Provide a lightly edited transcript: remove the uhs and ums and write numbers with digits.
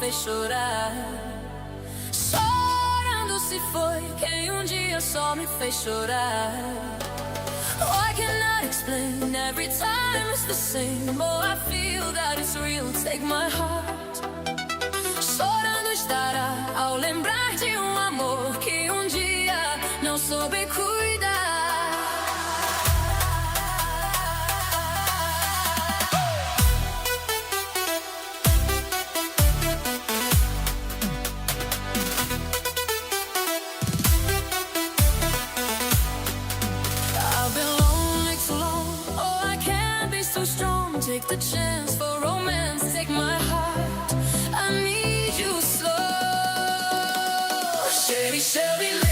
fez chorar. Chorando se foi quem um dia só me fez chorar. Oh, I cannot explain, every time it's the same. Oh, I feel that it's real, take my heart. Chorando estará ao lembrar de amor que um dia não soube cuidar. I've been lonely too long, oh I can't be so strong. Take the chance for romance, take my heart, I need you slow. Chevy, Chevy.